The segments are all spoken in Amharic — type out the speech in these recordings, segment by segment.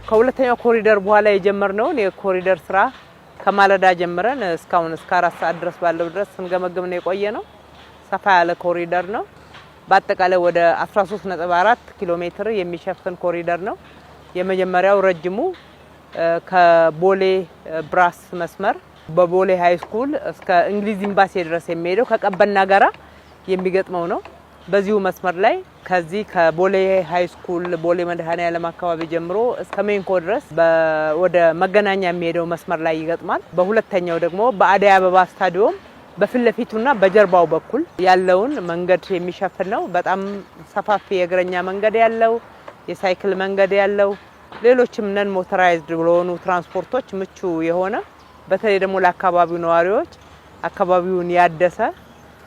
ከሁለተኛው ኮሪደር በኋላ የጀመርነው የኮሪደር ስራ ከማለዳ ጀምረን እስካሁን እስከ 4 ሰዓት ድረስ ባለው ድረስ ስንገመግም ነው የቆየነው። ሰፋ ያለ ኮሪደር ነው። በአጠቃላይ ወደ 13.4 ኪሎ ሜትር የሚሸፍን ኮሪደር ነው። የመጀመሪያው ረጅሙ ከቦሌ ብራስ መስመር በቦሌ ሃይ ስኩል እስከ እንግሊዝ ኤምባሲ ድረስ የሚሄደው ከቀበና ጋራ የሚገጥመው ነው። በዚሁ መስመር ላይ ከዚህ ከቦሌ ሃይ ስኩል ቦሌ መድኃኔዓለም አካባቢ ጀምሮ እስከ ሜንኮ ድረስ ወደ መገናኛ የሚሄደው መስመር ላይ ይገጥማል። በሁለተኛው ደግሞ በአደይ አበባ ስታዲየም በፊት ለፊቱና በጀርባው በኩል ያለውን መንገድ የሚሸፍን ነው። በጣም ሰፋፊ የእግረኛ መንገድ ያለው፣ የሳይክል መንገድ ያለው፣ ሌሎችም ነን ሞተራይዝድ ለሆኑ ትራንስፖርቶች ምቹ የሆነ በተለይ ደግሞ ለአካባቢው ነዋሪዎች አካባቢውን ያደሰ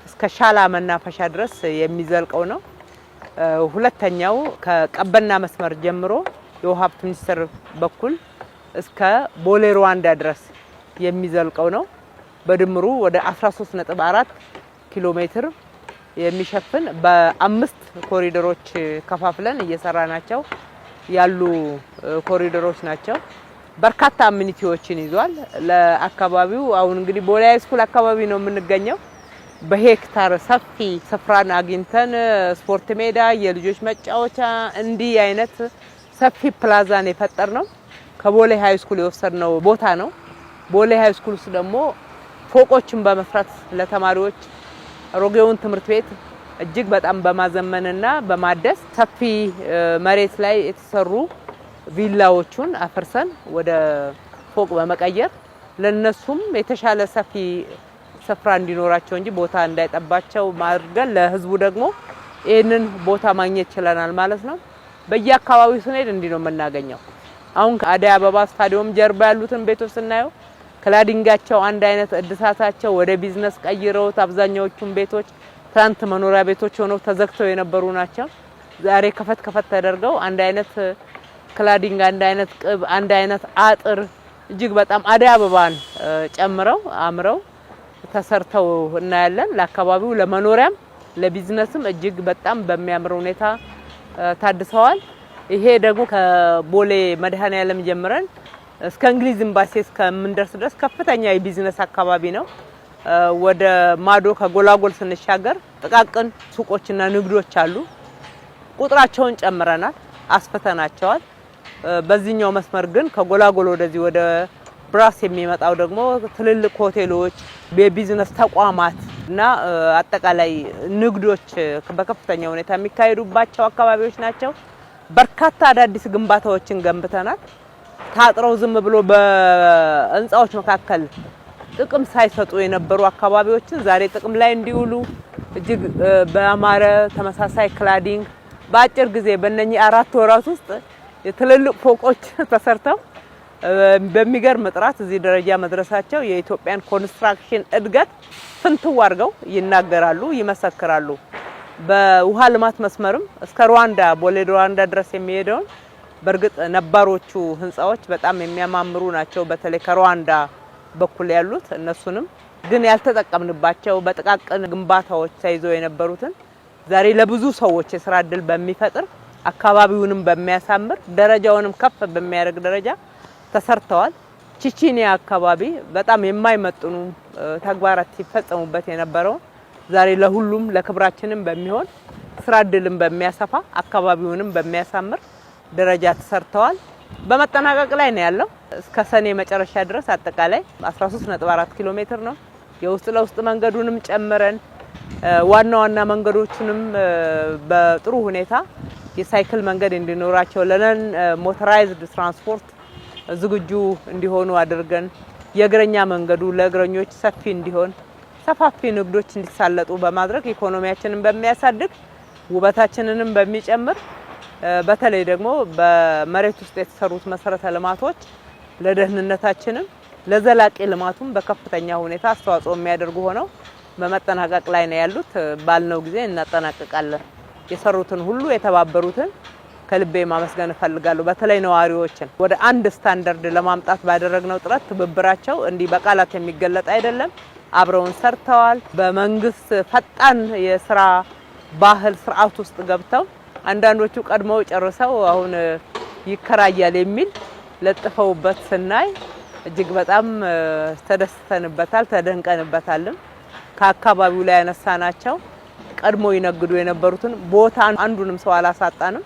እስከ ሻላ መናፈሻ ድረስ የሚዘልቀው ነው። ሁለተኛው ከቀበና መስመር ጀምሮ የውሃ ሀብት ሚኒስቴር በኩል እስከ ቦሌ ሩዋንዳ ድረስ የሚዘልቀው ነው። በድምሩ ወደ 13.4 ኪሎ ሜትር የሚሸፍን በ5 ኮሪደሮች ከፋፍለን እየሰራናቸው ያሉ ኮሪደሮች ናቸው። በርካታ አሚኒቲዎችን ይዟል። ለአካባቢው አሁን እንግዲህ ቦሌ ሃይ ስኩል አካባቢ ነው የምንገኘው። በሄክታር ሰፊ ስፍራን አግኝተን ስፖርት ሜዳ፣ የልጆች መጫወቻ እንዲህ አይነት ሰፊ ፕላዛን የፈጠር ነው ከቦሌ ሃይ ስኩል የወሰድነው ቦታ ነው። ቦሌ ሃይ ስኩል ውስጥ ደግሞ ፎቆችን በመስራት ለተማሪዎች አሮጌውን ትምህርት ቤት እጅግ በጣም በማዘመንና በማደስ ሰፊ መሬት ላይ የተሰሩ ቪላዎቹን አፈርሰን ወደ ፎቅ በመቀየር ለነሱም የተሻለ ሰፊ ስፍራ እንዲኖራቸው እንጂ ቦታ እንዳይጠባቸው ማድረግ ለህዝቡ ደግሞ ይሄንን ቦታ ማግኘት ችለናል ማለት ነው። በየአካባቢው ስንሄድ እንዲህ ነው የምናገኘው። አሁን ከአደይ አበባ ስታዲየም ጀርባ ያሉትን ቤቶች ስናየው ክላዲንጋቸው አንድ አይነት እድሳታቸው ወደ ቢዝነስ ቀይረውት አብዛኛዎቹን ቤቶች ትናንት መኖሪያ ቤቶች ሆነው ተዘግተው የነበሩ ናቸው። ዛሬ ከፈት ተደርገው አንድ አይነት ክላዲንግ፣ አንድ አይነት ቅብ፣ አንድ አይነት አጥር እጅግ በጣም አደይ አበባን ጨምረው አምረው ተሰርተው እናያለን። ለአካባቢው ለመኖሪያም ለቢዝነስም እጅግ በጣም በሚያምር ሁኔታ ታድሰዋል። ይሄ ደግሞ ከቦሌ መድኃኔዓለም ጀምረን እስከ እንግሊዝ ኤምባሲ እስከምንደርስ ድረስ ከፍተኛ የቢዝነስ አካባቢ ነው። ወደ ማዶ ከጎላጎል ስንሻገር ጥቃቅን ሱቆችና ንግዶች አሉ። ቁጥራቸውን ጨምረናል፣ አስፈተናቸዋል። በዚህኛው መስመር ግን ከጎላጎል ወደዚህ ወደ ብራስ የሚመጣው ደግሞ ትልልቅ ሆቴሎች፣ የቢዝነስ ተቋማት እና አጠቃላይ ንግዶች በከፍተኛ ሁኔታ የሚካሄዱባቸው አካባቢዎች ናቸው። በርካታ አዳዲስ ግንባታዎችን ገንብተናል። ታጥረው ዝም ብሎ በህንጻዎች መካከል ጥቅም ሳይሰጡ የነበሩ አካባቢዎችን ዛሬ ጥቅም ላይ እንዲውሉ እጅግ በአማረ ተመሳሳይ ክላዲንግ በአጭር ጊዜ በእነኚህ 4 ወራት ውስጥ የትልልቅ ፎቆች ተሰርተው በሚገርም ጥራት እዚህ ደረጃ መድረሳቸው የኢትዮጵያን ኮንስትራክሽን እድገት ፍንትው አድርገው ይናገራሉ፣ ይመሰክራሉ። በውሃ ልማት መስመርም እስከ ሩዋንዳ ቦሌ ሩዋንዳ ድረስ የሚሄደውን በርግጥ ነባሮቹ ህንጻዎች በጣም የሚያማምሩ ናቸው። በተለይ ከሩዋንዳ በኩል ያሉት እነሱንም ግን ያልተጠቀምንባቸው በጥቃቅን ግንባታዎች ተይዘው የነበሩትን ዛሬ ለብዙ ሰዎች የስራ እድል በሚፈጥር አካባቢውንም በሚያሳምር ደረጃውንም ከፍ በሚያደርግ ደረጃ ተሰርተዋል። ቺቺኒያ አካባቢ በጣም የማይመጥኑ ተግባራት ሲፈጸሙበት የነበረው ዛሬ ለሁሉም ለክብራችንም በሚሆን ስራ እድልም በሚያሰፋ አካባቢውንም በሚያሳምር ደረጃ ተሰርተዋል። በመጠናቀቅ ላይ ነው ያለው። እስከ ሰኔ መጨረሻ ድረስ አጠቃላይ 13.4 ኪሎ ሜትር ነው። የውስጥ ለውስጥ መንገዱንም ጨምረን ዋና መንገዶችንም በጥሩ ሁኔታ የሳይክል መንገድ እንዲኖራቸው ለነን ሞተራይዝድ ትራንስፖርት ዝግጁ እንዲሆኑ አድርገን የእግረኛ መንገዱ ለእግረኞች ሰፊ እንዲሆን ሰፋፊ ንግዶች እንዲሳለጡ በማድረግ ኢኮኖሚያችንን በሚያሳድግ ውበታችንንም በሚጨምር በተለይ ደግሞ በመሬት ውስጥ የተሰሩት መሰረተ ልማቶች ለደህንነታችንም ለዘላቂ ልማቱም በከፍተኛ ሁኔታ አስተዋጽኦ የሚያደርጉ ሆነው በመጠናቀቅ ላይ ነው ያሉት። ባልነው ጊዜ እናጠናቀቃለን። የሰሩትን ሁሉ የተባበሩትን ከልቤ ማመስገን እፈልጋለሁ። በተለይ ነዋሪዎችን ወደ አንድ ስታንዳርድ ለማምጣት ባደረግነው ጥረት ትብብራቸው እንዲህ በቃላት የሚገለጥ አይደለም። አብረውን ሰርተዋል። በመንግስት ፈጣን የስራ ባህል ስርዓት ውስጥ ገብተው አንዳንዶቹ ቀድመው ጨርሰው አሁን ይከራያል የሚል ለጥፈውበት ስናይ እጅግ በጣም ተደስተንበታል ተደንቀንበታልም ከአካባቢው ላይ ያነሳናቸው ቀድሞ ይነግዱ የነበሩትን ቦታ አንዱንም ሰው አላሳጣንም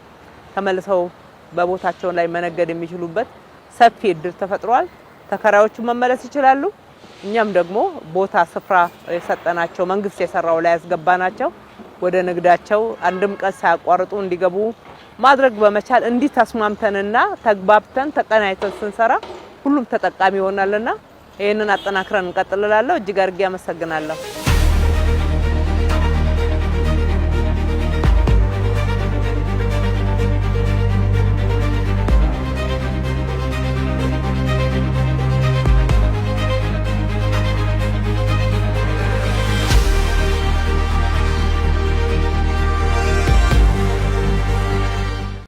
ተመልሰው በቦታቸው ላይ መነገድ የሚችሉበት ሰፊ እድል ተፈጥሯል ተከራዮቹ መመለስ ይችላሉ እኛም ደግሞ ቦታ ስፍራ የሰጠናቸው መንግስት የሰራው ላይ ያስገባናቸው ወደ ንግዳቸው አንድም ቀን ሳያቋርጡ እንዲገቡ ማድረግ በመቻል እንዲ ተስማምተንና ተግባብተን ተቀናይተን ስንሰራ ሁሉም ተጠቃሚ ይሆናልና ይሄንን አጠናክረን እንቀጥላለን እጅግ አድርጌ አመሰግናለሁ